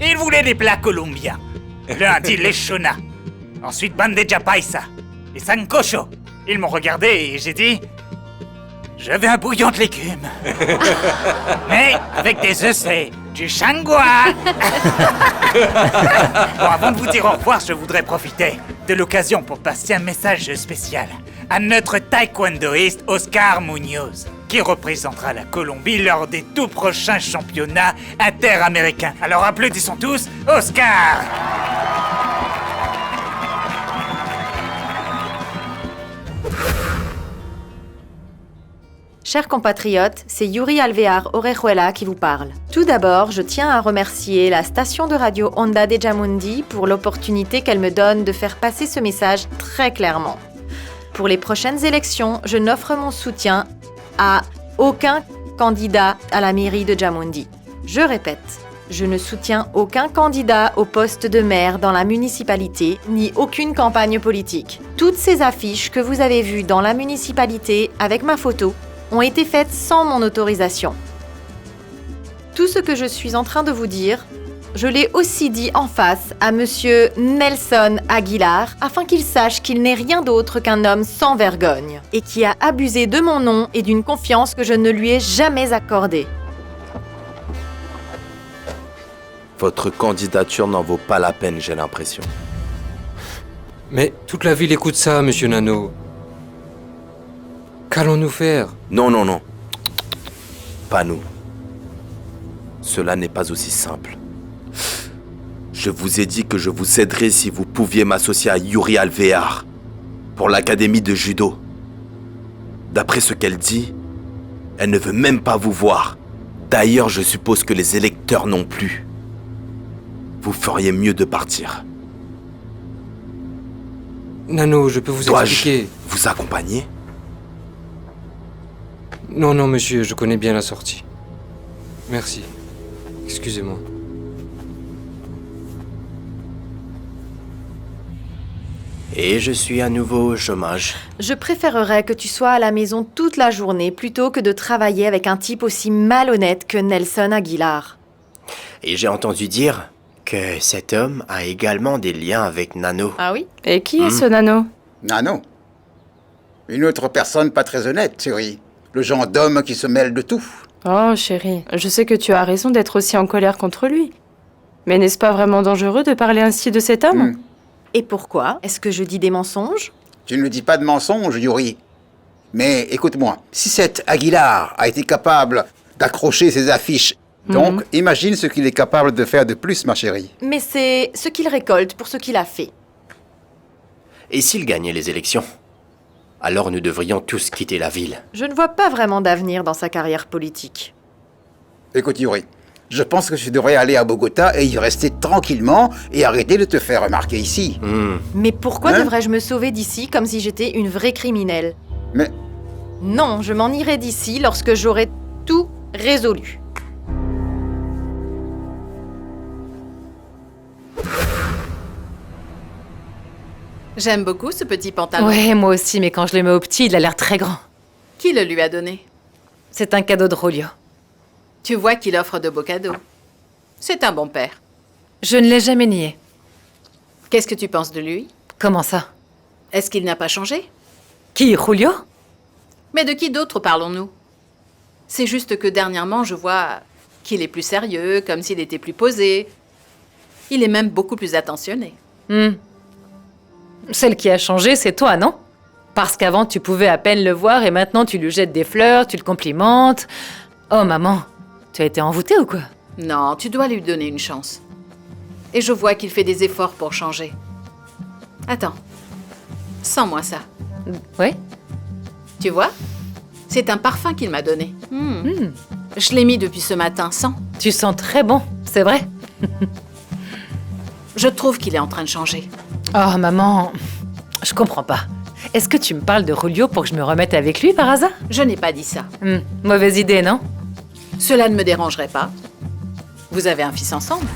Il voulait des plats colombiens. L'un dit lechona, ensuite bandeja paisa et sancocho. Ils m'ont regardé et j'ai dit... Je veux un bouillon de légumes. Mais avec des œufs, c'est du changua. Bon, avant de vous dire au revoir, je voudrais profiter de l'occasion pour passer un message spécial à notre taekwondoïste Oscar Munoz, qui représentera la Colombie lors des tout prochains championnats interaméricains. Alors applaudissons tous Oscar! Chers compatriotes, c'est Yuri Alvear Orejuela qui vous parle. Tout d'abord, je tiens à remercier la station de radio Onda de Jamundi pour l'opportunité qu'elle me donne de faire passer ce message très clairement. Pour les prochaines élections, je n'offre mon soutien à aucun candidat à la mairie de Jamundi. Je répète, je ne soutiens aucun candidat au poste de maire dans la municipalité, ni aucune campagne politique. Toutes ces affiches que vous avez vues dans la municipalité avec ma photo ont été faites sans mon autorisation. Tout ce que je suis en train de vous dire, je l'ai aussi dit en face à monsieur Nelson Aguilar afin qu'il sache qu'il n'est rien d'autre qu'un homme sans vergogne et qui a abusé de mon nom et d'une confiance que je ne lui ai jamais accordée. Votre candidature n'en vaut pas la peine, j'ai l'impression. Mais toute la ville écoute ça, monsieur Nano. Qu'allons-nous faire? Non. Pas nous. Cela n'est pas aussi simple. Je vous ai dit que je vous aiderais si vous pouviez m'associer à Yuri Alvear pour l'académie de judo. D'après ce qu'elle dit, elle ne veut même pas vous voir. D'ailleurs, je suppose que les électeurs non plus. Vous feriez mieux de partir. Nano, je peux vous expliquer. Dois-je vous accompagner? Non, monsieur, je connais bien la sortie. Merci. Excusez-moi. Et je suis à nouveau au chômage. Je préférerais que tu sois à la maison toute la journée plutôt que de travailler avec un type aussi malhonnête que Nelson Aguilar. Et j'ai entendu dire que cet homme a également des liens avec Nano. Ah oui? Et qui est ce Nano? Nano. Une autre personne pas très honnête, chérie. Le genre d'homme qui se mêle de tout. Oh, chérie, je sais que tu as raison d'être aussi en colère contre lui. Mais n'est-ce pas vraiment dangereux de parler ainsi de cet homme? Et pourquoi? Est-ce que je dis des mensonges? Tu ne dis pas de mensonges, Yuri. Mais écoute-moi, si cet Aguilar a été capable d'accrocher ses affiches, donc imagine ce qu'il est capable de faire de plus, ma chérie. Mais c'est ce qu'il récolte pour ce qu'il a fait. Et s'il gagnait les élections? Alors nous devrions tous quitter la ville. Je ne vois pas vraiment d'avenir dans sa carrière politique. Écoute, Yuri, je pense que tu devrais aller à Bogota et y rester tranquillement et arrêter de te faire remarquer ici. Mais pourquoi devrais-je me sauver d'ici comme si j'étais une vraie criminelle? Mais... Non, je m'en irai d'ici lorsque j'aurai tout résolu. J'aime beaucoup ce petit pantalon. Ouais, moi aussi, mais quand je le mets au petit, il a l'air très grand. Qui le lui a donné? C'est un cadeau de Julio. Tu vois qu'il offre de beaux cadeaux. C'est un bon père. Je ne l'ai jamais nié. Qu'est-ce que tu penses de lui? Comment ça? Est-ce qu'il n'a pas changé? Qui, Julio? Mais de qui d'autre parlons-nous? C'est juste que dernièrement, je vois qu'il est plus sérieux, comme s'il était plus posé. Il est même beaucoup plus attentionné. Celle qui a changé, c'est toi, non? Parce qu'avant, tu pouvais à peine le voir et maintenant, tu lui jettes des fleurs, tu le complimentes. Oh, maman, tu as été envoûtée ou quoi? Non, tu dois lui donner une chance. Et je vois qu'il fait des efforts pour changer. Attends, sens-moi ça. Ouais? Tu vois? C'est un parfum qu'il m'a donné. Je l'ai mis depuis ce matin, sens. Tu sens très bon, c'est vrai? Je trouve qu'il est en train de changer. Oh, maman, je comprends pas. Est-ce que tu me parles de Julio pour que je me remette avec lui par hasard? Je n'ai pas dit ça. Mauvaise idée, non? Cela ne me dérangerait pas. Vous avez un fils ensemble.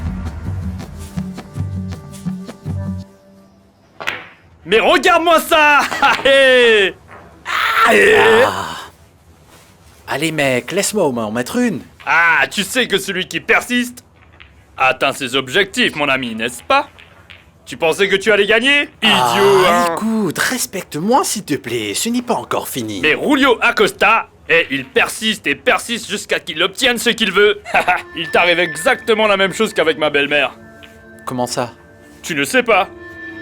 Mais regarde-moi ça! Allez mec, laisse-moi au moins en mettre une. Ah, tu sais que celui qui persiste atteint ses objectifs, mon ami, n'est-ce pas? Tu pensais que tu allais gagner? Idiot, hein? Écoute, respecte-moi s'il te plaît, ce n'est pas encore fini. Mais Julio Acosta, il persiste et persiste jusqu'à qu'il obtienne ce qu'il veut. Il t'arrive exactement la même chose qu'avec ma belle-mère. Comment ça? Tu ne sais pas.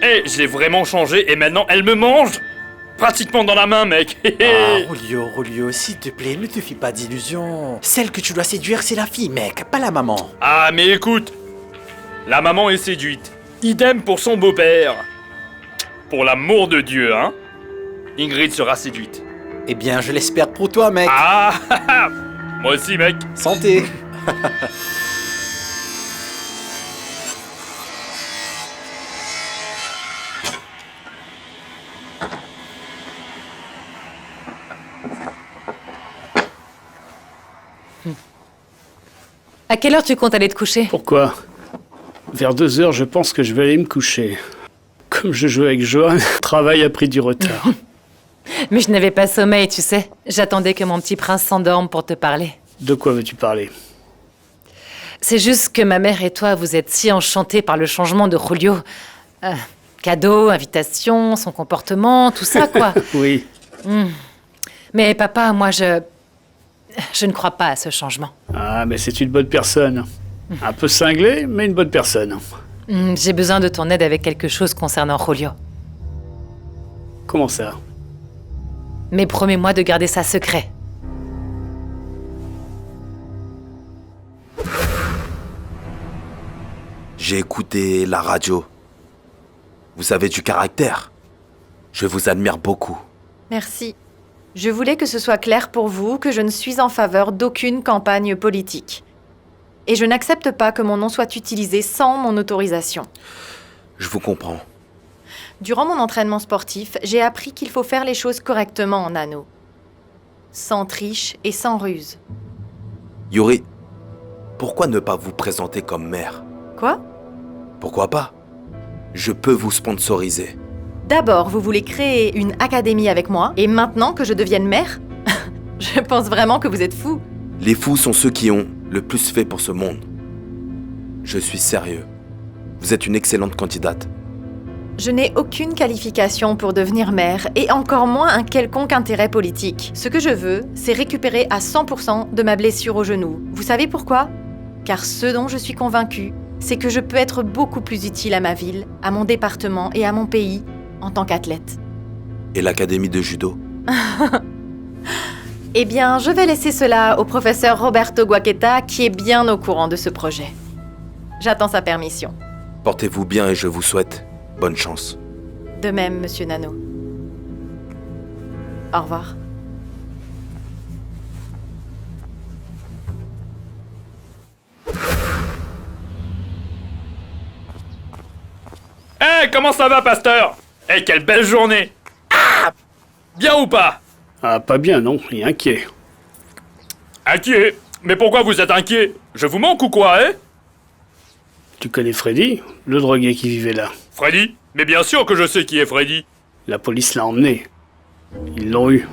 Je l'ai vraiment changé et maintenant elle me mange. Pratiquement dans la main, mec. Julio, s'il te plaît, ne te fais pas d'illusions. Celle que tu dois séduire, c'est la fille, mec, pas la maman. Ah, mais écoute, la maman est séduite. Idem pour son beau-père. Pour l'amour de Dieu, hein. Ingrid sera séduite. Eh bien, je l'espère pour toi, mec. Ah, moi aussi, mec. Santé. À quelle heure tu comptes aller te coucher? Pourquoi? Vers 2 heures, je pense que je vais aller me coucher. Comme je joue avec Johan, le travail a pris du retard. Mais je n'avais pas sommeil, tu sais. J'attendais que mon petit prince s'endorme pour te parler. De quoi veux-tu parler? C'est juste que ma mère et toi, vous êtes si enchantés par le changement de Julio. Cadeaux, invitations, son comportement, tout ça, quoi. Oui. Mais papa, moi, je ne crois pas à ce changement. Ah, mais c'est une bonne personne. Un peu cinglée, mais une bonne personne. J'ai besoin de ton aide avec quelque chose concernant Julio. Comment ça? Mais promets-moi de garder ça secret. J'ai écouté la radio. Vous avez du caractère. Je vous admire beaucoup. Merci. Je voulais que ce soit clair pour vous que je ne suis en faveur d'aucune campagne politique. Et je n'accepte pas que mon nom soit utilisé sans mon autorisation. Je vous comprends. Durant mon entraînement sportif, j'ai appris qu'il faut faire les choses correctement en anneau. Sans triche et sans ruse. Yuri, pourquoi ne pas vous présenter comme maire? Quoi? Pourquoi pas? Je peux vous sponsoriser. D'abord, vous voulez créer une académie avec moi, et maintenant que je devienne maire? Je pense vraiment que vous êtes fou. Les fous sont ceux qui ont le plus fait pour ce monde. Je suis sérieux. Vous êtes une excellente candidate. Je n'ai aucune qualification pour devenir maire, et encore moins un quelconque intérêt politique. Ce que je veux, c'est récupérer à 100% de ma blessure au genou. Vous savez pourquoi? Car ce dont je suis convaincue, c'est que je peux être beaucoup plus utile à ma ville, à mon département et à mon pays en tant qu'athlète. Et l'académie de judo? Eh bien, je vais laisser cela au professeur Roberto Guaqueta, qui est bien au courant de ce projet. J'attends sa permission. Portez-vous bien et je vous souhaite bonne chance. De même, monsieur Nano. Au revoir. Comment ça va, pasteur? Quelle belle journée! Bien ou pas? Ah, pas bien, non, et inquiet. Inquiet? Mais pourquoi vous êtes inquiet? Je vous manque ou quoi, Tu connais Freddy, le drogué qui vivait là? Freddy? Mais bien sûr que je sais qui est Freddy. La police l'a emmené. Ils l'ont eu.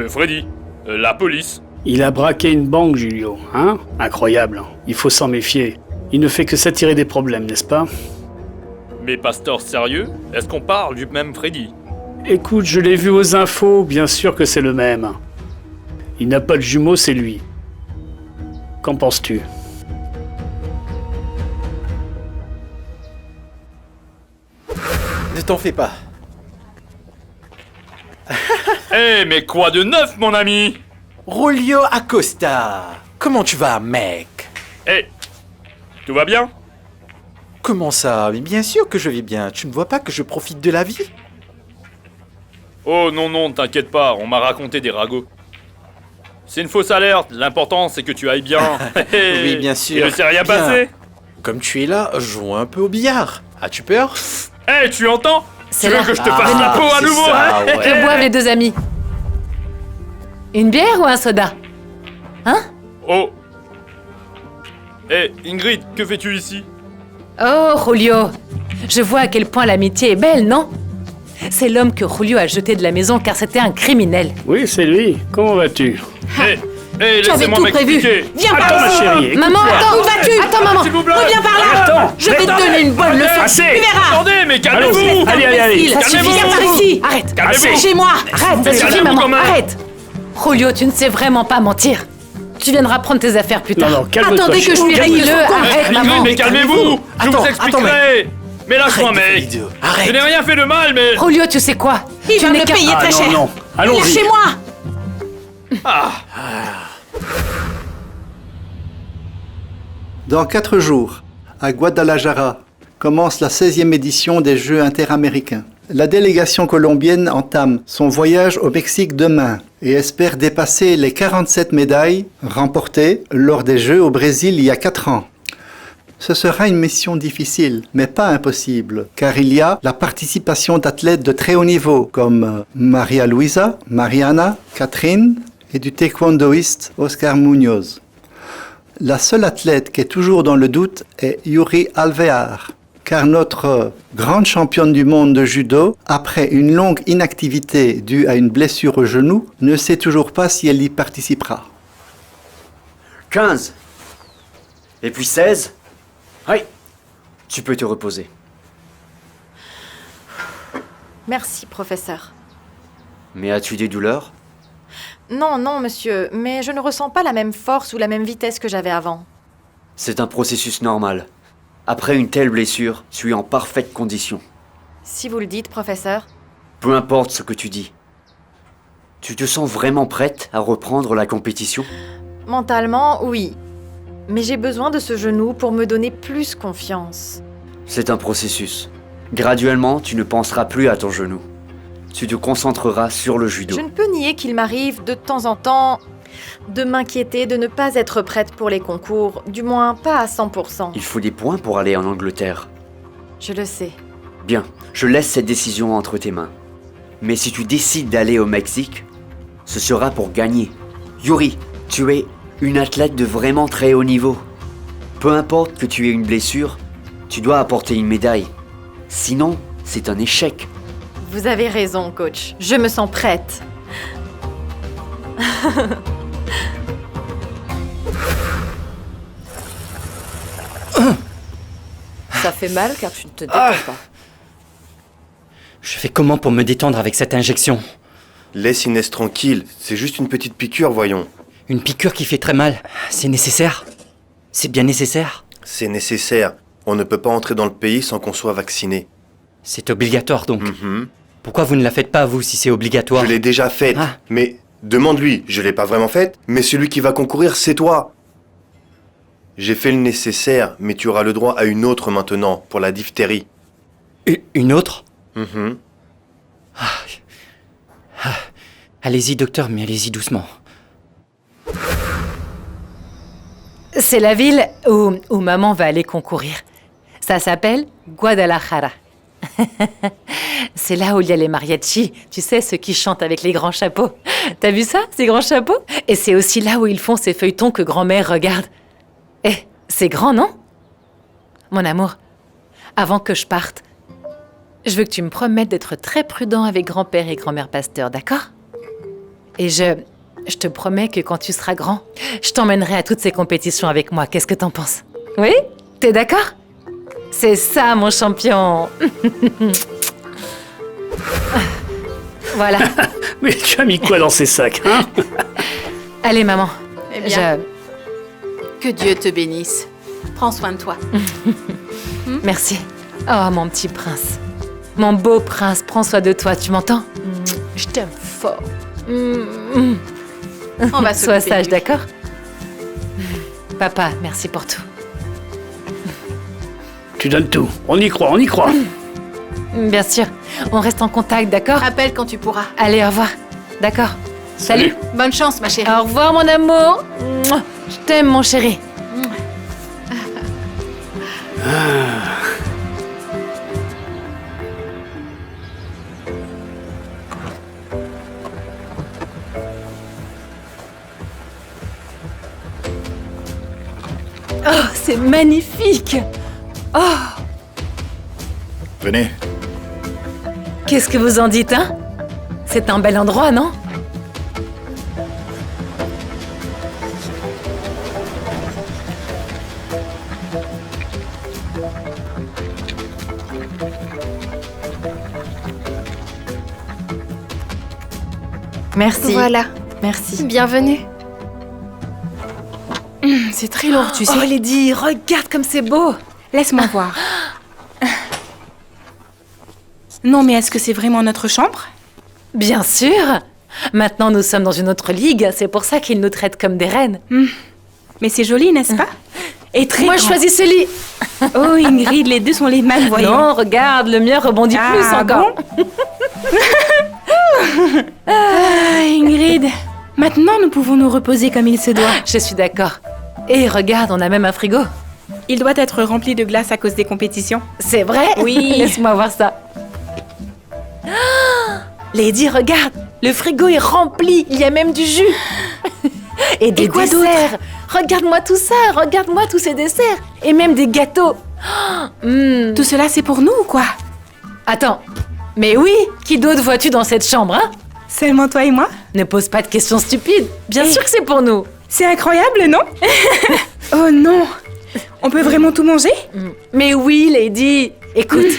Freddy? La police? Il a braqué une banque, Julio, hein? Incroyable, il faut s'en méfier. Il ne fait que s'attirer des problèmes, n'est-ce pas? Mais pasteur, sérieux? Est-ce qu'on parle du même Freddy? Écoute, je l'ai vu aux infos, bien sûr que c'est le même. Il n'a pas de jumeau, c'est lui. Qu'en penses-tu? Ne t'en fais pas. Mais quoi de neuf, mon ami? Julio Acosta, comment tu vas, mec? Tout va bien? Comment ça? Mais bien sûr que je vais bien. Tu ne vois pas que je profite de la vie? Oh non, t'inquiète pas, on m'a raconté des ragots. C'est une fausse alerte, l'important c'est que tu ailles bien. Oui, bien sûr. Il ne s'est rien passé? Comme tu es là, jouons un peu au billard. As-tu peur? Tu entends? C'est tu veux là. que je te fasse la peau à nouveau, ça, hein? ouais. Que boivent les deux amis? Une bière ou un soda? Hein? Oh. Ingrid, que fais-tu ici? Oh, Julio, je vois à quel point l'amitié est belle, non? C'est l'homme que Julio a jeté de la maison car c'était un criminel. Oui, c'est lui. Comment vas-tu? Hé, Tu avais laissez-moi tout prévu. m'expliquer. Viens Attends, par ma ici. chérie, Maman, écoute-moi. attends, Où vas-tu Attends, maman. S'il vous plaît. Reviens par là. Attends, Je vais te donner une bonne leçon. Assez. Tu verras. Attendez, mais calmez-vous. Allons-y. Allez. Imbécile. Ça suffit, Calmez-vous. Viens par ici. Arrête. Calmez-vous. Chez moi. Arrête, ça Mais suffit, calmez-vous maman, quand même. arrête. Julio, tu ne sais vraiment pas mentir. Tu viendras prendre tes affaires plus tard. Non, calme-toi. Attendez que je lui chérie. règle Calme-le, son compte. arrête, Ingrid, maman. mais calmez-vous. Je Attends, vous expliquerai. Mais lâche-moi, Arrête, mec. idiot. Je Arrête. n'ai rien fait de mal, mais... Julio, tu sais quoi? Il Tu va n'es me qu'un- payer très cher. Non, Viens allons-y. chez moi. Dans 4 jours, à Guadalajara, commence la 16e édition des Jeux interaméricains. La délégation colombienne entame son voyage au Mexique demain et espère dépasser les 47 médailles remportées lors des Jeux au Brésil il y a 4 ans. Ce sera une mission difficile, mais pas impossible, car il y a la participation d'athlètes de très haut niveau, comme Maria Luisa, Mariana, Catherine et du taekwondoïste Oscar Munoz. La seule athlète qui est toujours dans le doute est Yuri Alvear, car notre grande championne du monde de judo, après une longue inactivité due à une blessure au genou, ne sait toujours pas si elle y participera. 15. Et puis 16. Oui. Tu peux te reposer. Merci, professeur. Mais as-tu des douleurs? Non, monsieur, mais je ne ressens pas la même force ou la même vitesse que j'avais avant. C'est un processus normal. Après une telle blessure, tu es en parfaite condition. Si vous le dites, professeur. Peu importe ce que tu dis. Tu te sens vraiment prête à reprendre la compétition? Mentalement, oui. Mais j'ai besoin de ce genou pour me donner plus confiance. C'est un processus. Graduellement, tu ne penseras plus à ton genou. Tu te concentreras sur le judo. Je ne peux nier qu'il m'arrive de temps en temps de m'inquiéter de ne pas être prête pour les concours, du moins pas à 100%. Il faut des points pour aller en Angleterre. Je le sais. Bien, je laisse cette décision entre tes mains. Mais si tu décides d'aller au Mexique, ce sera pour gagner. Yuri, tu es une athlète de vraiment très haut niveau. Peu importe que tu aies une blessure, tu dois apporter une médaille. Sinon, c'est un échec. Vous avez raison, coach. Je me sens prête. Ça fait mal car tu ne te détends pas. Je fais comment pour me détendre avec cette injection? Laisse Inès tranquille, c'est juste une petite piqûre, voyons. Une piqûre qui fait très mal. C'est nécessaire? C'est bien nécessaire? C'est nécessaire. On ne peut pas entrer dans le pays sans qu'on soit vacciné. C'est obligatoire donc. Pourquoi vous ne la faites pas, vous, si c'est obligatoire? Je l'ai déjà faite, mais demande-lui, je l'ai pas vraiment faite, mais celui qui va concourir, c'est toi. J'ai fait le nécessaire, mais tu auras le droit à une autre maintenant, pour la diphtérie. Une autre? Allez-y, docteur, mais allez-y doucement. C'est la ville où maman va aller concourir. Ça s'appelle Guadalajara. C'est là où il y a les mariachis, tu sais, ceux qui chantent avec les grands chapeaux. T'as vu ça, ces grands chapeaux? Et c'est aussi là où ils font ces feuilletons que grand-mère regarde. Eh, c'est grand, non? Mon amour, avant que je parte, je veux que tu me promettes d'être très prudent avec grand-père et grand-mère Pasteur, d'accord? Et je te promets que quand tu seras grand, je t'emmènerai à toutes ces compétitions avec moi. Qu'est-ce que t'en penses? Oui? T'es d'accord? C'est ça, mon champion. Voilà. Mais tu as mis quoi dans ces sacs, hein? Allez, maman. Eh bien, que Dieu te bénisse. Prends soin de toi. Merci. Oh, mon petit prince. Mon beau prince, prends soin de toi, tu m'entends? Je t'aime fort. On va Sois s'occuper sage, de lui. d'accord? Papa, merci pour tout. Tu donnes tout. On y croit, on y croit. Bien sûr. On reste en contact, d'accord? Appelle quand tu pourras. Allez, au revoir. D'accord. Salut. Bonne chance, ma chérie. Au revoir, mon amour. Mouah. Je t'aime, mon chéri. Oh, c'est magnifique. Oh, Venez. qu'est-ce que vous en dites, hein? C'est un bel endroit, non? Merci. Voilà. Merci. Bienvenue. C'est très lourd, tu sais. Oh, Lady, regarde comme c'est beau. Laisse-moi voir. Non, mais est-ce que c'est vraiment notre chambre? Bien sûr. Maintenant, nous sommes dans une autre ligue. C'est pour ça qu'ils nous traitent comme des reines. Mais c'est joli, n'est-ce pas? Et très Moi, je grand. choisis ce lit. Oh, Ingrid, les deux sont les mêmes, voyons. Non, regarde, le mien rebondit plus encore. Ah, Ingrid, maintenant nous pouvons nous reposer comme il se doit. Je suis d'accord. Et regarde, on a même un frigo. Il doit être rempli de glace à cause des compétitions. C'est vrai? Oui. Laisse-moi voir ça. Lady, regarde, le frigo est rempli. Il y a même du jus. Et des quoi desserts. Regarde-moi tout ça. Regarde-moi tous ces desserts. Et même des gâteaux. Tout cela, c'est pour nous ou quoi? Attends. Mais oui, qui d'autre vois-tu dans cette chambre, hein? Seulement toi et moi? Ne pose pas de questions stupides. Bien sûr que c'est pour nous. C'est incroyable, non? Oh non! On peut vraiment tout manger? Mais oui, Lady. Écoute,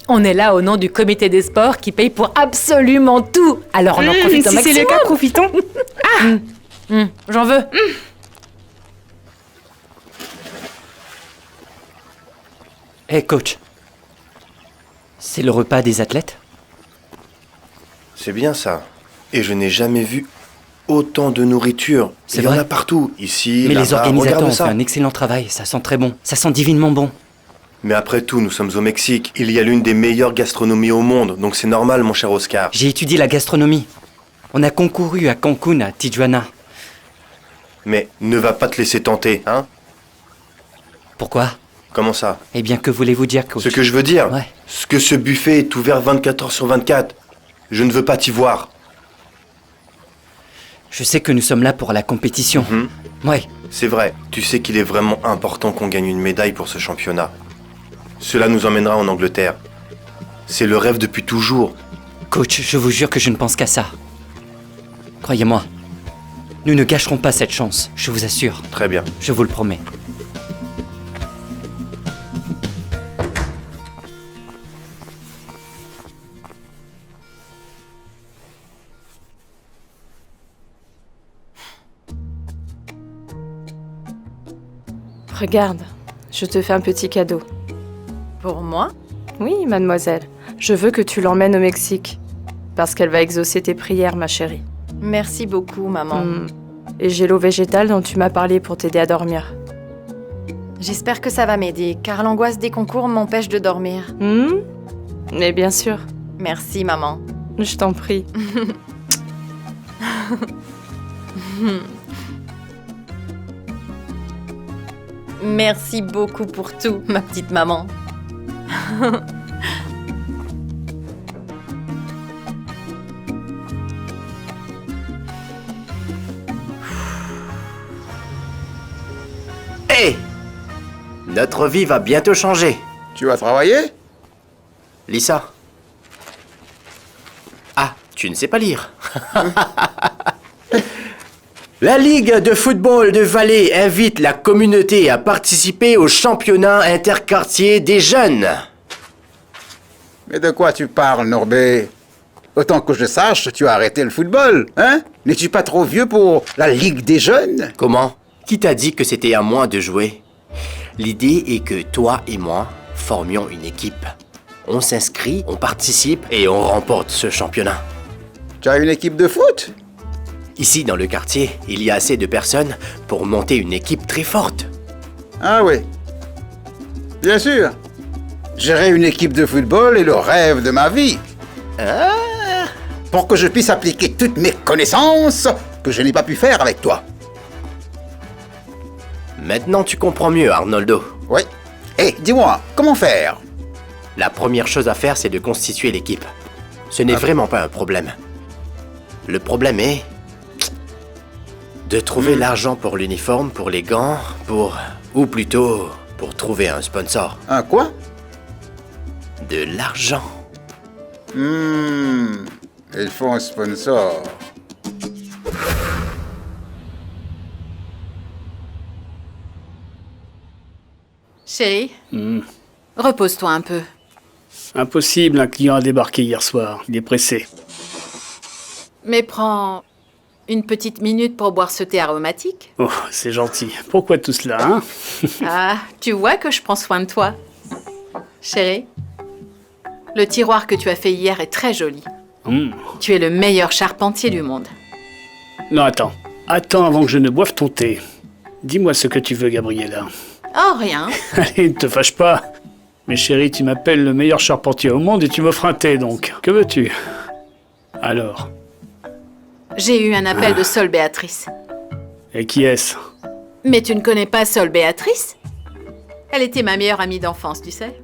on est là au nom du comité des sports qui paye pour absolument tout. Alors on en profite au si maximum. c'est le cas, profitons. J'en veux. Hey coach, c'est le repas des athlètes? C'est bien ça. Et je n'ai jamais vu autant de nourriture. C'est Il y en vrai. a partout, ici, Mais là-bas. les organisateurs Regarde ont ça. fait un excellent travail, ça sent très bon, ça sent divinement bon. Mais après tout, nous sommes au Mexique. Il y a l'une des meilleures gastronomies au monde, donc c'est normal, mon cher Oscar. J'ai étudié la gastronomie. On a concouru à Cancun, à Tijuana. Mais ne va pas te laisser tenter, hein? Pourquoi? Comment ça? Eh bien, que voulez-vous dire, coach? Ce que je veux dire, Ouais. c'est que ce buffet est ouvert 24 heures sur 24. Je ne veux pas t'y voir. Je sais que nous sommes là pour la compétition. Ouais. C'est vrai, tu sais qu'il est vraiment important qu'on gagne une médaille pour ce championnat. Cela nous emmènera en Angleterre. C'est le rêve depuis toujours. Coach, je vous jure que je ne pense qu'à ça. Croyez-moi, nous ne gâcherons pas cette chance, je vous assure. Très bien. Je vous le promets. Regarde, je te fais un petit cadeau. Pour moi? Oui, mademoiselle. Je veux que tu l'emmènes au Mexique. Parce qu'elle va exaucer tes prières, ma chérie. Merci beaucoup, maman. Et j'ai l'eau végétale dont tu m'as parlé pour t'aider à dormir. J'espère que ça va m'aider, car l'angoisse des concours m'empêche de dormir. Mais bien sûr. Merci, maman. Je t'en prie. Merci beaucoup pour tout, ma petite maman. Hé! Notre vie va bientôt changer. Tu vas travailler? Lisa. Ah, tu ne sais pas lire. La Ligue de football de Valais invite la communauté à participer au championnat interquartier des jeunes. Mais de quoi tu parles, Norbert? Autant que je sache, tu as arrêté le football, hein? N'es-tu pas trop vieux pour la Ligue des jeunes? Comment? Qui t'a dit que c'était à moi de jouer? L'idée est que toi et moi formions une équipe. On s'inscrit, on participe et on remporte ce championnat. Tu as une équipe de foot? Ici, dans le quartier, il y a assez de personnes pour monter une équipe très forte. Ah oui. Bien sûr. Gérer une équipe de football est le rêve de ma vie. Pour que je puisse appliquer toutes mes connaissances que je n'ai pas pu faire avec toi. Maintenant, tu comprends mieux, Arnoldo. Oui. Et dis-moi, comment faire? La première chose à faire, c'est de constituer l'équipe. Ce n'est vraiment pas un problème. Le problème est de trouver l'argent pour l'uniforme, pour les gants, ou plutôt, pour trouver un sponsor. Un quoi? De l'argent. Il faut un sponsor. Chérie, repose-toi un peu. Impossible, un client a débarqué hier soir. Il est pressé. Mais prends une petite minute pour boire ce thé aromatique. Oh, c'est gentil. Pourquoi tout cela, hein? Ah, tu vois que je prends soin de toi. Chérie, le tiroir que tu as fait hier est très joli. Tu es le meilleur charpentier du monde. Non, attends. Attends avant que je ne boive ton thé. Dis-moi ce que tu veux, Gabriella. Oh, rien. Allez, ne te fâche pas. Mais chérie, tu m'appelles le meilleur charpentier au monde et tu m'offres un thé, donc. Que veux-tu? Alors? J'ai eu un appel de Sol Béatrice. Et qui est-ce? Mais tu ne connais pas Sol Béatrice? Elle était ma meilleure amie d'enfance, tu sais.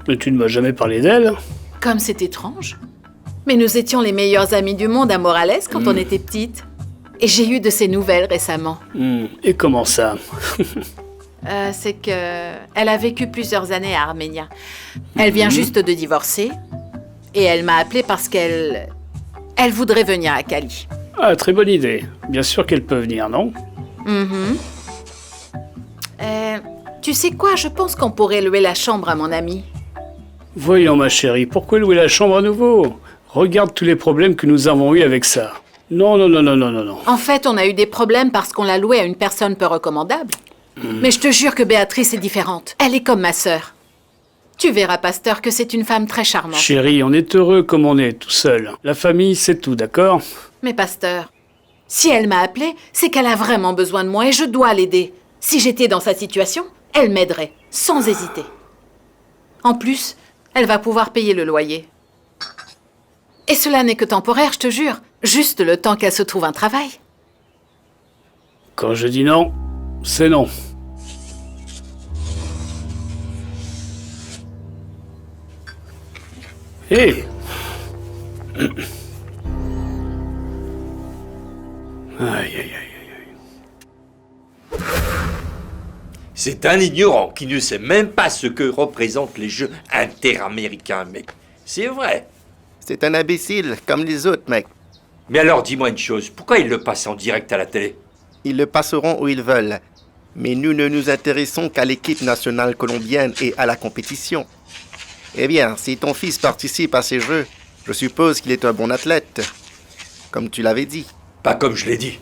Mais tu ne m'as jamais parlé d'elle? Comme c'est étrange. Mais nous étions les meilleures amies du monde à Morales quand on était petites. Et j'ai eu de ses nouvelles récemment. Et comment ça? C'est que elle a vécu plusieurs années à Arménia. Elle vient juste de divorcer. Et elle m'a appelée parce qu'elle voudrait venir à Cali. Ah, très bonne idée. Bien sûr qu'elle peut venir, non? Tu sais quoi? Je pense qu'on pourrait louer la chambre à mon ami. Voyons, ma chérie, pourquoi louer la chambre à nouveau? Regarde tous les problèmes que nous avons eus avec ça. Non. En fait, on a eu des problèmes parce qu'on l'a loué à une personne peu recommandable. Mais je te jure que Béatrice est différente. Elle est comme ma sœur. Tu verras, pasteur, que c'est une femme très charmante. Chérie, on est heureux comme on est, tout seul. La famille, c'est tout, d'accord? Mais pasteur, si elle m'a appelée, c'est qu'elle a vraiment besoin de moi et je dois l'aider. Si j'étais dans sa situation, elle m'aiderait, sans hésiter. En plus, elle va pouvoir payer le loyer. Et cela n'est que temporaire, je te jure. Juste le temps qu'elle se trouve un travail. Quand je dis non, c'est non. Hé! Aïe. C'est un ignorant qui ne sait même pas ce que représentent les jeux interaméricains, mec. C'est vrai. C'est un imbécile, comme les autres, mec. Mais alors, dis-moi une chose, pourquoi ils le passent en direct à la télé? Ils le passeront où ils veulent. Mais nous ne nous intéressons qu'à l'équipe nationale colombienne et à la compétition. Eh bien, si ton fils participe à ces jeux, je suppose qu'il est un bon athlète. Comme tu l'avais dit. Pas comme je l'ai dit.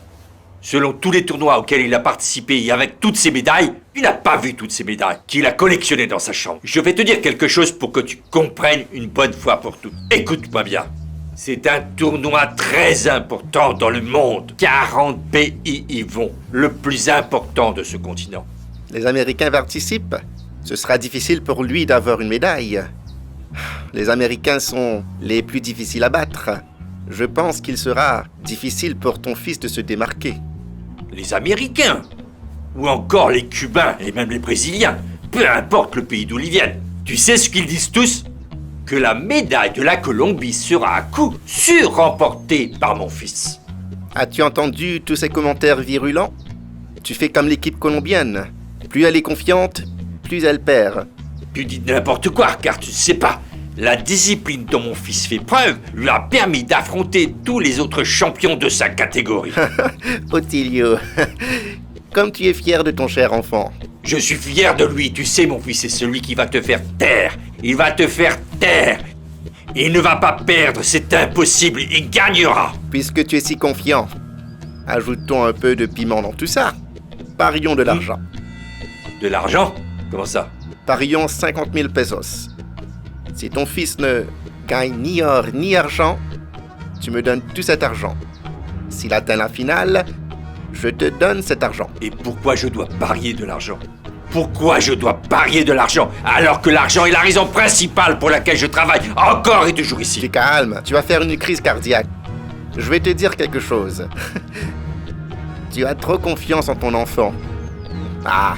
Selon tous les tournois auxquels il a participé et avec toutes ses médailles, il n'a pas vu toutes ces médailles qu'il a collectionnées dans sa chambre. Je vais te dire quelque chose pour que tu comprennes une bonne fois pour toutes. Écoute-moi bien. C'est un tournoi très important dans le monde. 40 pays y vont. Le plus important de ce continent. Les Américains participent. Ce sera difficile pour lui d'avoir une médaille. Les Américains sont les plus difficiles à battre. Je pense qu'il sera difficile pour ton fils de se démarquer. Les Américains, ou encore les Cubains et même les Brésiliens, peu importe le pays d'où ils viennent. Tu sais ce qu'ils disent tous? Que la médaille de la Colombie sera à coup sûr remportée par mon fils. As-tu entendu tous ces commentaires virulents? Tu fais comme l'équipe colombienne. Plus elle est confiante, plus elle perd. Tu dis n'importe quoi, car tu ne sais pas. La discipline dont mon fils fait preuve lui a permis d'affronter tous les autres champions de sa catégorie. Otilio, comme tu es fier de ton cher enfant. Je suis fier de lui, tu sais, mon fils est celui qui va te faire taire. Il va te faire taire. Il ne va pas perdre, c'est impossible, il gagnera. Puisque tu es si confiant, ajoutons un peu de piment dans tout ça. Parions de l'argent. De l'argent? Comment ça? Parions 50 000 pesos. Si ton fils ne gagne ni or ni argent, tu me donnes tout cet argent. S'il atteint la finale, je te donne cet argent. Et pourquoi je dois parier de l'argent? Pourquoi je dois parier de l'argent alors que l'argent est la raison principale pour laquelle je travaille encore et toujours ici? Tu calmes, tu vas faire une crise cardiaque. Je vais te dire quelque chose. Tu as trop confiance en ton enfant. Ah.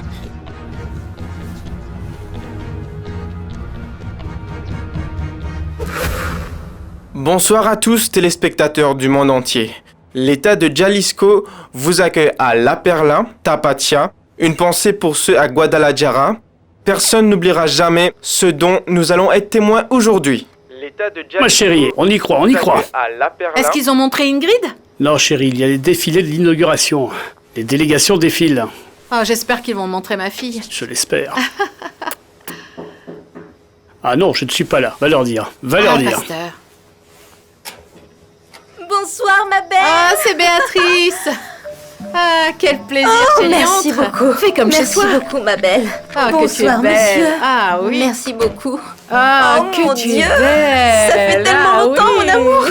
Bonsoir à tous, téléspectateurs du monde entier. L'État de Jalisco vous accueille à La Perla, Tapatia. Une pensée pour ceux à Guadalajara. Personne n'oubliera jamais ce dont nous allons être témoins aujourd'hui. Ma chérie, on y croit. Est-ce qu'ils ont montré Ingrid? Non, chérie, il y a les défilés de l'inauguration. Les délégations défilent. Oh, j'espère qu'ils vont montrer ma fille. Je l'espère. Ah non, je ne suis pas là. Va leur dire. Va leur dire. Pasteur. Bonsoir, ma belle. Ah, c'est Béatrice. Ah, quel plaisir, chérie. Merci Entre. beaucoup. Fais comme chez toi. Merci beaucoup, ma belle. Ah, Bonsoir, que tu es belle. monsieur. Ah oui. Merci beaucoup. Ah, oh, que mon tu Dieu. es belle. Ça fait tellement Ah, longtemps, oui. mon amour.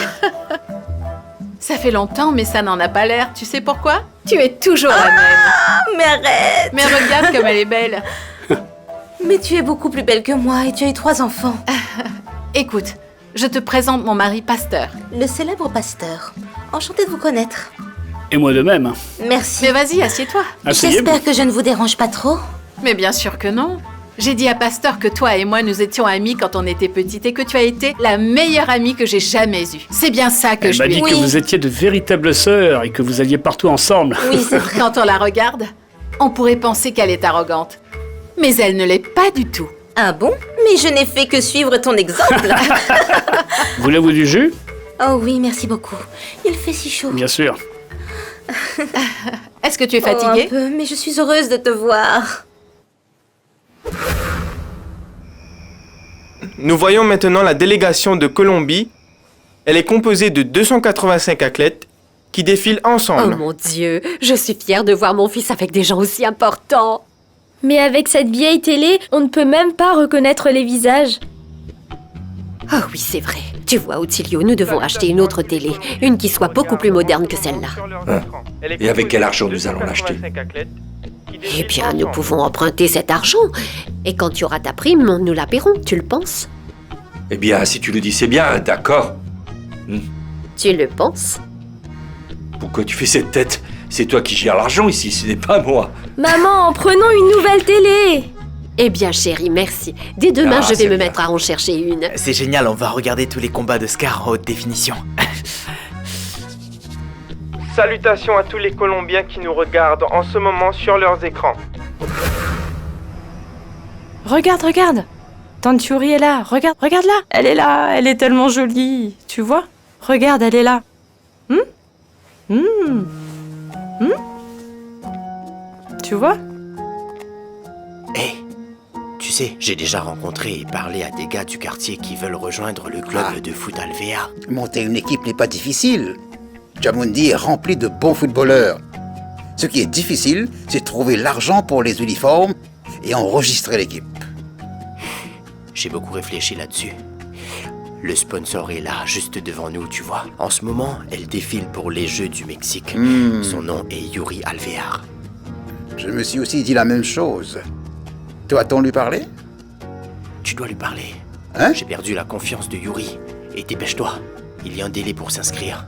Ça fait longtemps, mais ça n'en a pas l'air. Tu sais pourquoi? Tu es toujours la même. Ah, mais arrête. Mais regarde comme elle est belle. Mais tu es beaucoup plus belle que moi et tu as eu 3 enfants. Écoute, je te présente mon mari Pasteur. Le célèbre Pasteur. Enchanté de vous connaître. Et moi de même. Merci. Mais vas-y, assieds-toi. J'espère que je ne vous dérange pas trop. Mais bien sûr que non. J'ai dit à Pasteur que toi et moi, nous étions amis quand on était petites et que tu as été la meilleure amie que j'ai jamais eue. C'est bien ça que Elle je m'a lui ai dit que vous étiez de véritables sœurs et que vous alliez partout ensemble. Oui, c'est vrai. Quand on la regarde, on pourrait penser qu'elle est arrogante. Mais elle ne l'est pas du tout. Ah bon? Mais je n'ai fait que suivre ton exemple. Voulez-vous du jus? Oh oui, merci beaucoup. Il fait si chaud. Bien sûr. Est-ce que tu es fatiguée? Un peu, mais je suis heureuse de te voir. Nous voyons maintenant la délégation de Colombie. Elle est composée de 285 athlètes qui défilent ensemble. Oh mon Dieu, je suis fière de voir mon fils avec des gens aussi importants. Mais avec cette vieille télé, on ne peut même pas reconnaître les visages. Oh oui, c'est vrai. Tu vois, Ottilio, nous devons acheter une autre télé. Une qui soit beaucoup plus moderne que celle-là. Et avec quel argent nous allons l'acheter? Eh bien, nous pouvons emprunter cet argent. Et quand tu auras ta prime, nous la paierons, tu le penses? Eh bien, si tu le dis, c'est bien, d'accord. Tu le penses? Pourquoi tu fais cette tête? C'est toi qui gères l'argent ici, ce n'est pas moi. Maman, prenons une nouvelle télé. Eh bien, chérie, merci. Dès demain, je vais c'est me bien. mettre à en chercher une. C'est génial, on va regarder tous les combats de Scar en haute définition. Salutations à tous les Colombiens qui nous regardent en ce moment sur leurs écrans. Regarde, regarde. Tante Yuri est là. Regarde, regarde-la. Elle est là. Elle est tellement jolie. Tu vois? Regarde, elle est là. Tu vois? Tu sais, j'ai déjà rencontré et parlé à des gars du quartier qui veulent rejoindre le club de foot Alvéar. Monter une équipe n'est pas difficile. Djammundi est rempli de bons footballeurs. Ce qui est difficile, c'est trouver l'argent pour les uniformes et enregistrer l'équipe. J'ai beaucoup réfléchi là-dessus. Le sponsor est là, juste devant nous, tu vois. En ce moment, elle défile pour les Jeux du Mexique. Son nom est Yuri Alvéar. Je me suis aussi dit la même chose. Doit-on lui parler? Tu dois lui parler. Hein? J'ai perdu la confiance de Yuri. Et dépêche-toi, il y a un délai pour s'inscrire.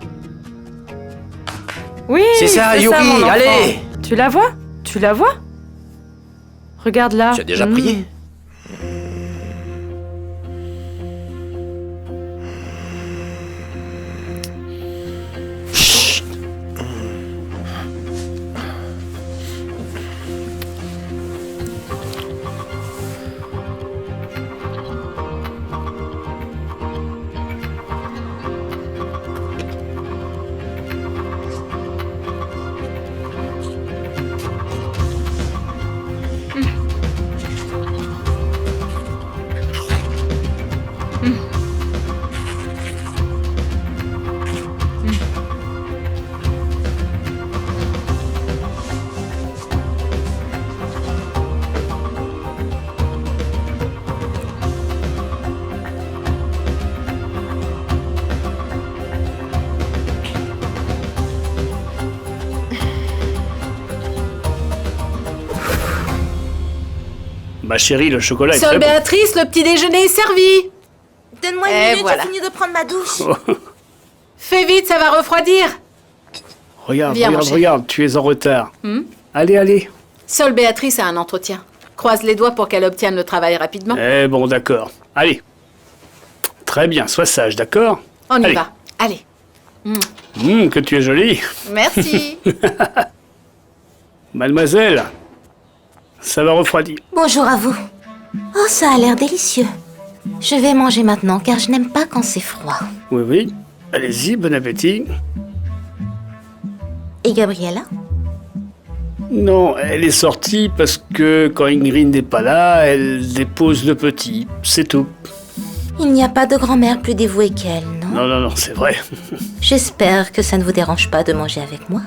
Oui, C'est ça, Yuri, mon enfant. allez. Tu la vois? Tu la vois? Regarde là. Tu as déjà prié? Ma chérie, le chocolat est Sœur très bon. Béatrice, le petit déjeuner est servi. Donne-moi une Et minute, voilà. j'ai fini de prendre ma douche. Fais vite, ça va refroidir. Regarde, Viens, mon regarde, chéri. regarde, tu es en retard. Hmm? Allez, allez. Seule Béatrice a un entretien. Croise les doigts pour qu'elle obtienne le travail rapidement. Eh bon, d'accord. Allez. Très bien, sois sage, d'accord? On y Allez. va. Allez. Que tu es jolie. Merci. Mademoiselle, ça va refroidir. Bonjour à vous. Oh, ça a l'air délicieux. Je vais manger maintenant car je n'aime pas quand c'est froid. Oui, oui. Allez-y, bon appétit. Et Gabriella? Non, elle est sortie parce que quand Ingrid n'est pas là, elle dépose le petit. C'est tout. Il n'y a pas de grand-mère plus dévouée qu'elle, non? Non, c'est vrai. J'espère que ça ne vous dérange pas de manger avec moi.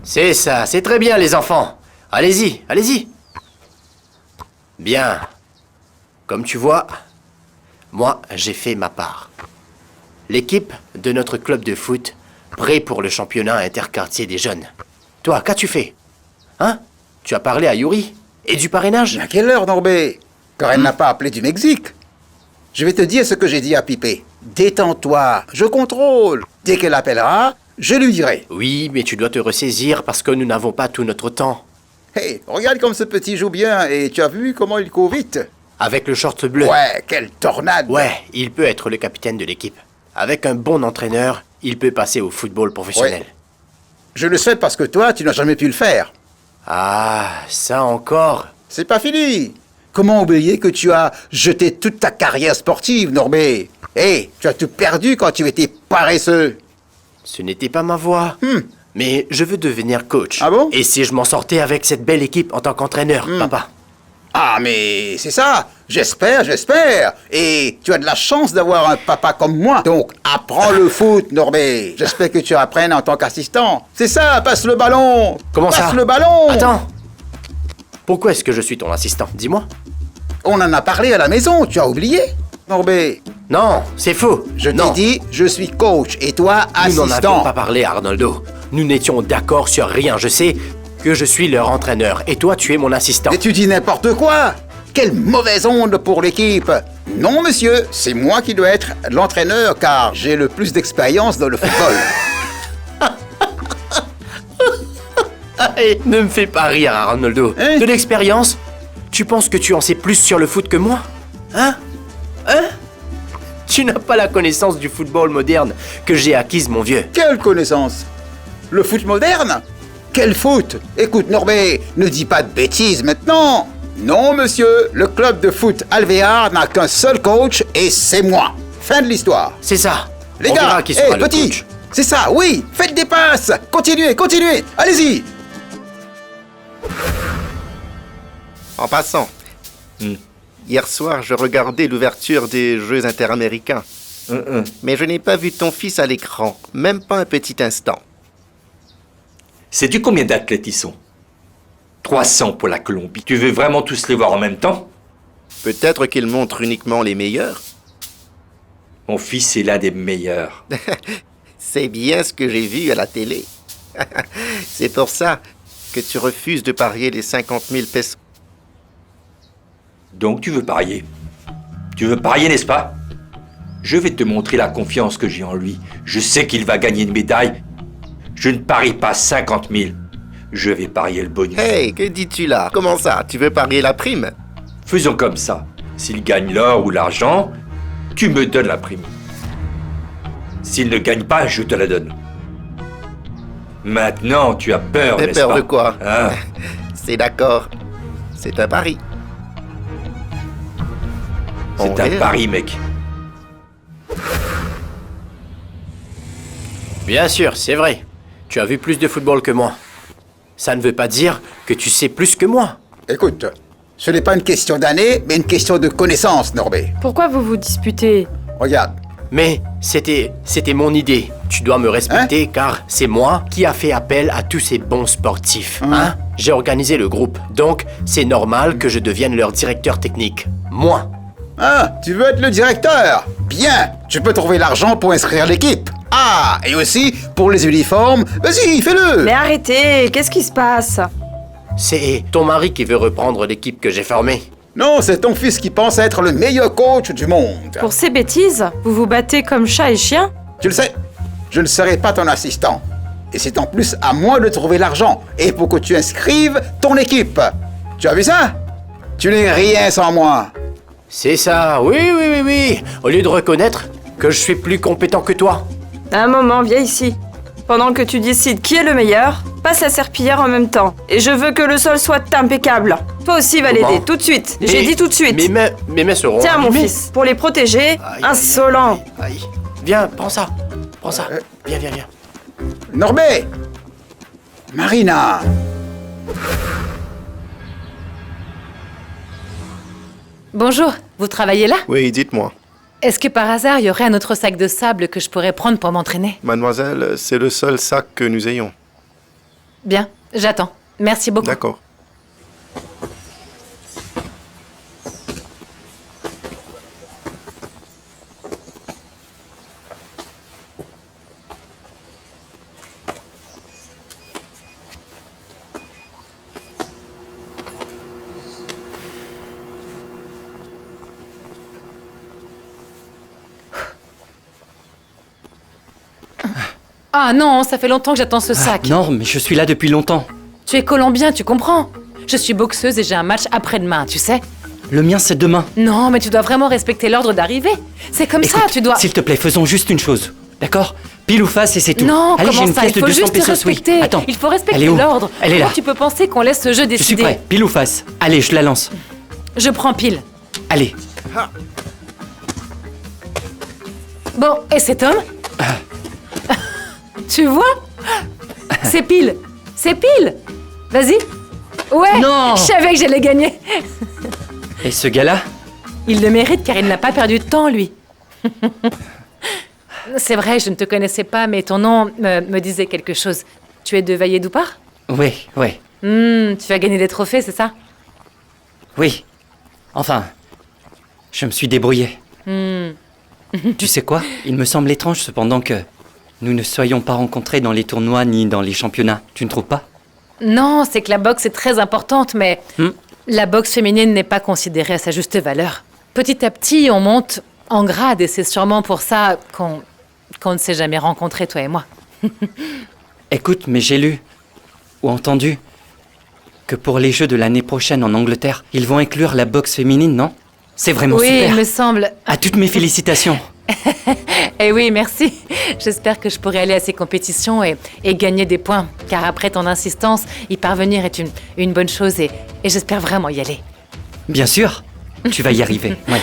C'est ça, c'est très bien les enfants. Allez-y, allez-y. Bien. Comme tu vois, moi j'ai fait ma part. L'équipe de notre club de foot, prêt pour le championnat interquartier des jeunes. Toi, qu'as-tu fait? Hein? Tu as parlé à Yuri? Et du parrainage? À quelle heure, Norbé? Car elle n'a pas appelé du Mexique. Je vais te dire ce que j'ai dit à Pipé. Détends-toi, je contrôle. Dès qu'elle appellera, je lui dirai. Oui, mais tu dois te ressaisir parce que nous n'avons pas tout notre temps. Hey, regarde comme ce petit joue bien et tu as vu comment il court vite? Avec le short bleu. Ouais, quelle tornade! Ouais, il peut être le capitaine de l'équipe. Avec un bon entraîneur, il peut passer au football professionnel. Ouais. Je le souhaite parce que toi, tu n'as jamais pu le faire. Ah, ça encore? C'est pas fini. Comment oublier que tu as jeté toute ta carrière sportive, Norbé? Hey, tu as tout perdu quand tu étais paresseux. Ce n'était pas ma voie. Mais je veux devenir coach. Ah bon? Et si je m'en sortais avec cette belle équipe en tant qu'entraîneur, papa? Ah, mais c'est ça. J'espère. Et tu as de la chance d'avoir un papa comme moi. Donc, apprends le foot, Norbé. J'espère que tu apprennes en tant qu'assistant. C'est ça, passe le ballon. Comment ça? Passe le ballon. Attends. Pourquoi est-ce que je suis ton assistant? Dis-moi. On en a parlé à la maison, tu as oublié, Norbé? Non, c'est faux. Je t'ai dit, je suis coach et toi, assistant. Nous n'en avions pas parlé, Arnoldo. Nous n'étions d'accord sur rien. Je sais que je suis leur entraîneur et toi, tu es mon assistant. Et tu dis n'importe quoi. Quelle mauvaise onde pour l'équipe. Non, monsieur, c'est moi qui dois être l'entraîneur car j'ai le plus d'expérience dans le football. Hey, ne me fais pas rire, Arnoldo. De l'expérience? Tu penses que tu en sais plus sur le foot que moi? Hein? Tu n'as pas la connaissance du football moderne que j'ai acquise, mon vieux. Quelle connaissance? Le foot moderne? Quel foot? Écoute, Norbé, ne dis pas de bêtises maintenant. Non, monsieur, le club de foot Alvéar n'a qu'un seul coach et c'est moi. Fin de l'histoire. C'est ça. Les On gars, verra qui sera le petit, coach. c'est ça, oui, faites des passes. Continuez, allez-y. En passant, hier soir, je regardais l'ouverture des Jeux interaméricains. Mais je n'ai pas vu ton fils à l'écran, même pas un petit instant. Sais-tu combien d'athlètes ils sont? 300 pour la Colombie. Tu veux vraiment tous les voir en même temps? Peut-être qu'ils montrent uniquement les meilleurs. Mon fils est l'un des meilleurs. C'est bien ce que j'ai vu à la télé. C'est pour ça que tu refuses de parier les 50 000 pesos. Donc tu veux parier? Tu veux parier, n'est-ce pas? Je vais te montrer la confiance que j'ai en lui. Je sais qu'il va gagner une médaille. Je ne parie pas 50 000. Je vais parier le bonus. Hey, que dis-tu là? Comment ça? Tu veux parier la prime? Faisons comme ça. S'il gagne l'or ou l'argent, tu me donnes la prime. S'il ne gagne pas, je te la donne. Maintenant, tu as peur, n'est-ce pas? Peur de quoi? Hein? C'est d'accord. C'est un pari. C'est un pari, mec. Bien sûr, c'est vrai. Tu as vu plus de football que moi. Ça ne veut pas dire que tu sais plus que moi. Écoute, ce n'est pas une question d'année, mais une question de connaissance, Norbé. Pourquoi vous vous disputez? Regarde. Mais c'était mon idée. Tu dois me respecter car c'est moi qui a fait appel à tous ces bons sportifs. Hein? J'ai organisé le groupe, donc c'est normal que je devienne leur directeur technique. Moi. Ah, tu veux être le directeur? Bien, tu peux trouver l'argent pour inscrire l'équipe. Ah, et aussi pour les uniformes. Vas-y, fais-le. Mais arrêtez, qu'est-ce qui se passe? C'est ton mari qui veut reprendre l'équipe que j'ai formée. Non, c'est ton fils qui pense être le meilleur coach du monde. Pour ces bêtises, vous vous battez comme chat et chien? Tu le sais, je ne serai pas ton assistant. Et c'est en plus à moi de trouver l'argent. Et pour que tu inscrives ton équipe. Tu as vu ça? Tu n'es rien sans moi. C'est ça, oui. Au lieu de reconnaître que je suis plus compétent que toi. Un moment, viens ici. pendant que tu décides qui est le meilleur, passe la serpillière en même temps. Et je veux que le sol soit impeccable. Toi aussi va l'aider, tout de suite. J'ai dit tout de suite. Mes mains seront Tiens, mon abîmées. fils, pour les protéger, insolent. Viens, prends ça. Viens. Norbert! Marina! Bonjour, vous travaillez là? Oui, dites-moi. Est-ce que par hasard, il y aurait un autre sac de sable que je pourrais prendre pour m'entraîner? Mademoiselle, c'est le seul sac que nous ayons. Bien, j'attends. Merci beaucoup. D'accord. Ah non, ça fait longtemps que j'attends ce sac. Non, mais je suis là depuis longtemps. Tu es colombien, tu comprends? Je suis boxeuse et j'ai un match après-demain, tu sais? Le mien, c'est demain. Non, mais tu dois vraiment respecter l'ordre d'arrivée. C'est comme ça, tu dois... S'il te plaît, faisons juste une chose. D'accord? Pile ou face et c'est tout. Non, allez, j'ai comment une ça? pièce Il de faut 200 juste te pesos, oui. respecter. Attends. Il faut Elle est respecter où? l'ordre. Elle est là. Comment tu peux penser qu'on laisse ce jeu Je suis décider? prêt. Pile ou face? Allez, je la lance. Je prends pile. Allez. Bon, et cet homme? Tu vois? C'est pile. C'est pile. Vas-y. Ouais. Non. Je savais que j'allais gagner. Et ce gars-là? Il le mérite car il n'a pas perdu de temps, lui. C'est vrai, je ne te connaissais pas, mais ton nom me disait quelque chose. Tu es de Valledupar? Oui. Tu as gagné des trophées, c'est ça? Oui. Enfin, je me suis débrouillé. Tu sais quoi? Il me semble étrange cependant que nous ne soyons pas rencontrés dans les tournois ni dans les championnats. Tu ne trouves pas? Non, c'est que la boxe est très importante, mais la boxe féminine n'est pas considérée à sa juste valeur. Petit à petit, on monte en grade et c'est sûrement pour ça qu'on ne s'est jamais rencontrés, toi et moi. Écoute, mais j'ai lu ou entendu que pour les Jeux de l'année prochaine en Angleterre, ils vont inclure la boxe féminine, non? C'est vraiment oui, super. il me semble. À toutes mes félicitations. Eh oui, merci. J'espère que je pourrai aller à ces compétitions et gagner des points. Car après ton insistance, y parvenir est une bonne chose et j'espère vraiment y aller. Bien sûr, tu vas y arriver. Ouais.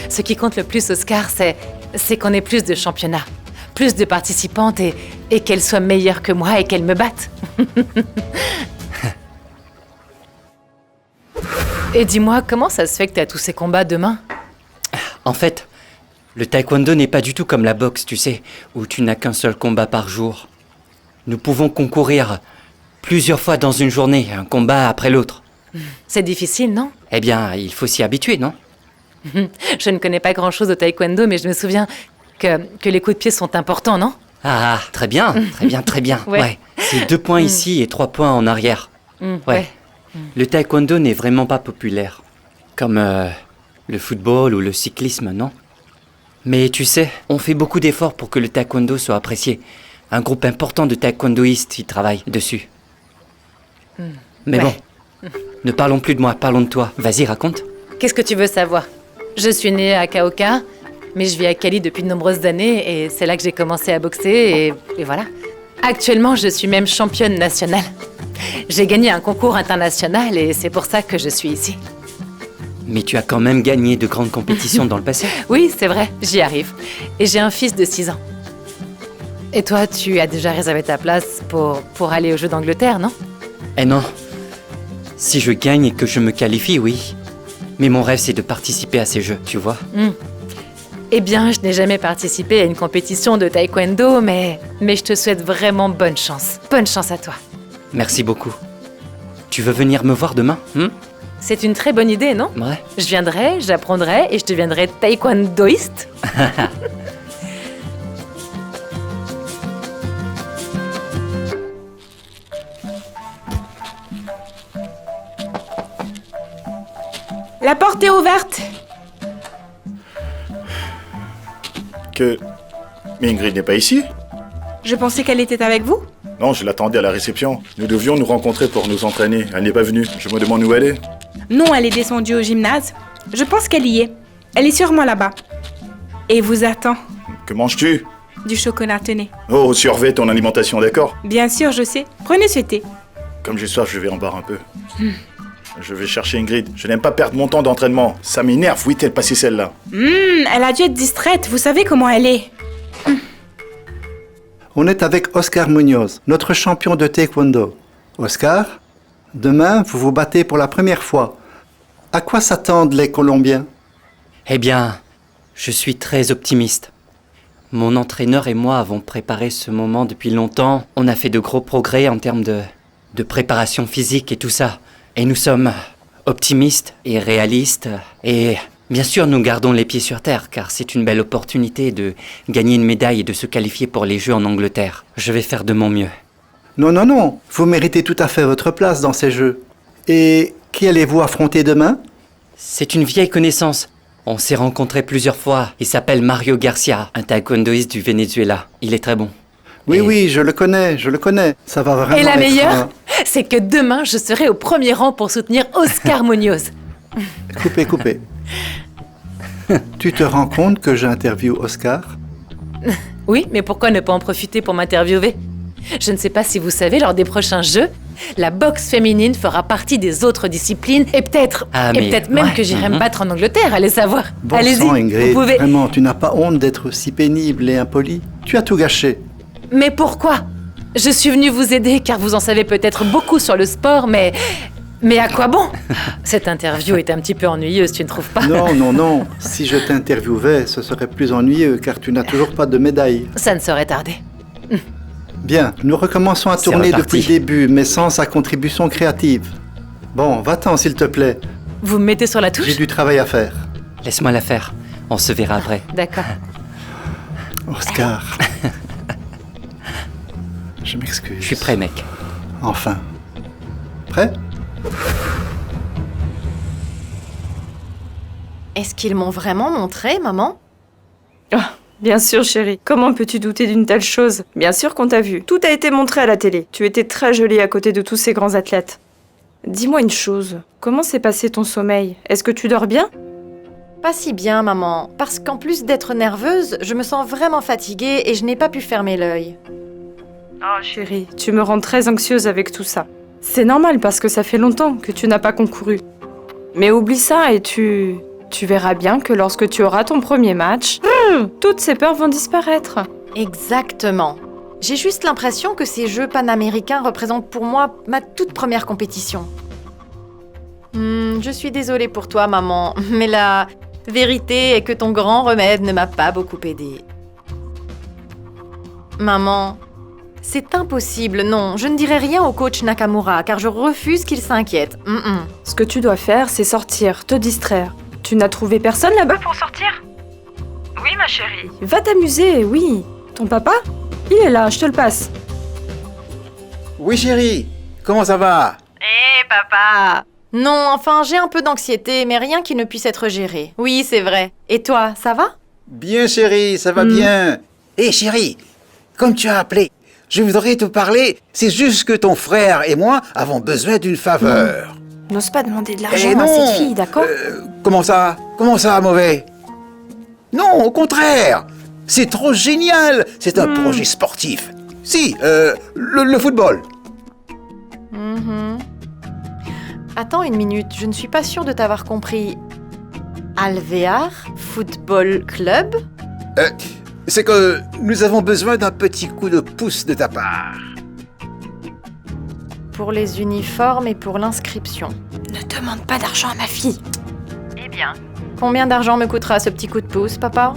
Ce qui compte le plus, Oscar, c'est qu'on ait plus de championnats, plus de participantes et qu'elles soient meilleures que moi et qu'elles me battent. Et dis-moi, comment ça se fait que tu as tous ces combats demain? En fait, le taekwondo n'est pas du tout comme la boxe, tu sais, où tu n'as qu'un seul combat par jour. Nous pouvons concourir plusieurs fois dans une journée, un combat après l'autre. C'est difficile, non? Eh bien, il faut s'y habituer, non? Je ne connais pas grand-chose au taekwondo, mais je me souviens que les coups de pied sont importants, non? Ah, très bien. Ouais. C'est 2 points ici et 3 points en arrière. Ouais. Le taekwondo n'est vraiment pas populaire. Comme le football ou le cyclisme, non? Mais tu sais, on fait beaucoup d'efforts pour que le taekwondo soit apprécié. Un groupe important de taekwondoïstes y travaille dessus. Mais bon, ne parlons plus de moi, parlons de toi. Vas-y, raconte. Qu'est-ce que tu veux savoir? Je suis née à Kaoka, mais je vis à Cali depuis de nombreuses années et c'est là que j'ai commencé à boxer et voilà. Actuellement, je suis même championne nationale. J'ai gagné un concours international et c'est pour ça que je suis ici. Mais tu as quand même gagné de grandes compétitions dans le passé. Oui, c'est vrai, j'y arrive. Et j'ai un fils de 6 ans. Et toi, tu as déjà réservé ta place pour aller aux Jeux d'Angleterre, non? Eh non. Si je gagne et que je me qualifie, oui. Mais mon rêve, c'est de participer à ces Jeux, tu vois. Eh bien, je n'ai jamais participé à une compétition de taekwondo, mais je te souhaite vraiment bonne chance. Bonne chance à toi. Merci beaucoup. Tu veux venir me voir demain? C'est une très bonne idée, non? Ouais. Je viendrai, j'apprendrai et je deviendrai taekwondoïste. La porte est ouverte. Mais Ingrid n'est pas ici? Je pensais qu'elle était avec vous. Non, je l'attendais à la réception. Nous devions nous rencontrer pour nous entraîner. Elle n'est pas venue. Je me demande où elle est. Non, elle est descendue au gymnase. Je pense qu'elle y est. Elle est sûrement là-bas. Et vous attend. Que manges-tu? du chocolat, tenez. Oh, surveille ton alimentation, d'accord? Bien sûr, je sais. Prenez ce thé. Comme j'ai soif, je vais en boire un peu. Je vais chercher Ingrid. Je n'aime pas perdre mon temps d'entraînement. Ça m'énerve, où est-elle passée celle-là? Elle a dû être distraite, vous savez comment elle est. On est avec Oscar Munoz, notre champion de taekwondo. Oscar, demain, vous vous battez pour la première fois. À quoi s'attendent les Colombiens? Eh bien, je suis très optimiste. Mon entraîneur et moi avons préparé ce moment depuis longtemps. On a fait de gros progrès en termes de préparation physique et tout ça. Et nous sommes optimistes et réalistes. Et bien sûr, nous gardons les pieds sur terre, car c'est une belle opportunité de gagner une médaille et de se qualifier pour les Jeux en Angleterre. Je vais faire de mon mieux. Non, non, non. Vous méritez tout à fait votre place dans ces Jeux. Et qui allez-vous affronter demain? C'est une vieille connaissance. On s'est rencontrés plusieurs fois. Il s'appelle Mario Garcia, un taekwondoïste du Venezuela. Il est très bon. Oui, oui, je le connais. Ça va vraiment Et la être meilleure, c'est que demain, je serai au premier rang pour soutenir Oscar Munoz. Coupez. Tu te rends compte que j'interviewe Oscar? Oui, mais pourquoi ne pas en profiter pour m'interviewer? Je ne sais pas si vous savez, lors des prochains Jeux, la boxe féminine fera partie des autres disciplines et peut-être même que j'irai me battre en Angleterre, allez savoir. Bon Allez-y, sang, Ingrid, vous pouvez... vraiment, tu n'as pas honte d'être aussi pénible et impoli? Tu as tout gâché. Mais pourquoi? Je suis venue vous aider car vous en savez peut-être beaucoup sur le sport, mais à quoi bon? Cette interview est un petit peu ennuyeuse, tu ne trouves pas? Non. Si je t'interviewais, ce serait plus ennuyeux car tu n'as toujours pas de médaille. Ça ne saurait tarder. Bien, nous recommençons à tourner depuis le début, mais sans sa contribution créative. Bon, va-t'en s'il te plaît. Vous me mettez sur la touche? J'ai du travail à faire. Laisse-moi la faire. On se verra après. D'accord. Oscar. Je m'excuse. Je suis prêt, mec. Enfin. Prêt? Est-ce qu'ils m'ont vraiment montré, maman? Bien sûr, chérie. Comment peux-tu douter d'une telle chose? Bien sûr qu'on t'a vu. Tout a été montré à la télé. Tu étais très jolie à côté de tous ces grands athlètes. Dis-moi une chose. Comment s'est passé ton sommeil? Est-ce que tu dors bien? Pas si bien, maman. Parce qu'en plus d'être nerveuse, je me sens vraiment fatiguée et je n'ai pas pu fermer l'œil. Oh, chérie, tu me rends très anxieuse avec tout ça. C'est normal parce que ça fait longtemps que tu n'as pas concouru. Mais oublie ça et tu verras bien que lorsque tu auras ton premier match, toutes ces peurs vont disparaître. Exactement. J'ai juste l'impression que ces Jeux panaméricains représentent pour moi ma toute première compétition. Je suis désolée pour toi, maman, mais la vérité est que ton grand remède ne m'a pas beaucoup aidée. Maman, c'est impossible, non. Je ne dirai rien au coach Nakamura, car je refuse qu'il s'inquiète. Ce que tu dois faire, c'est sortir, te distraire. Tu n'as trouvé personne là-bas pour sortir? Oui, ma chérie. Va t'amuser, oui. Ton papa? Il est là, je te le passe. Oui, chérie. Comment ça va? Papa! Non, enfin, j'ai un peu d'anxiété, mais rien qui ne puisse être géré. Oui, c'est vrai. Et toi, ça va? Bien, chérie, ça va bien. Hé, chérie, comme tu as appelé, je voudrais te parler. C'est juste que ton frère et moi avons besoin d'une faveur. N'ose pas demander de l'argent à cette fille, d'accord? Comment ça? Comment ça, mauvais? Non, au contraire. C'est trop génial. C'est un projet sportif. Si, le football. Attends une minute, je ne suis pas sûre de t'avoir compris. Alvear Football Club? C'est que nous avons besoin d'un petit coup de pouce de ta part. Pour les uniformes et pour l'inscription. Ne demande pas d'argent à ma fille. Eh bien. Combien d'argent me coûtera ce petit coup de pouce, papa?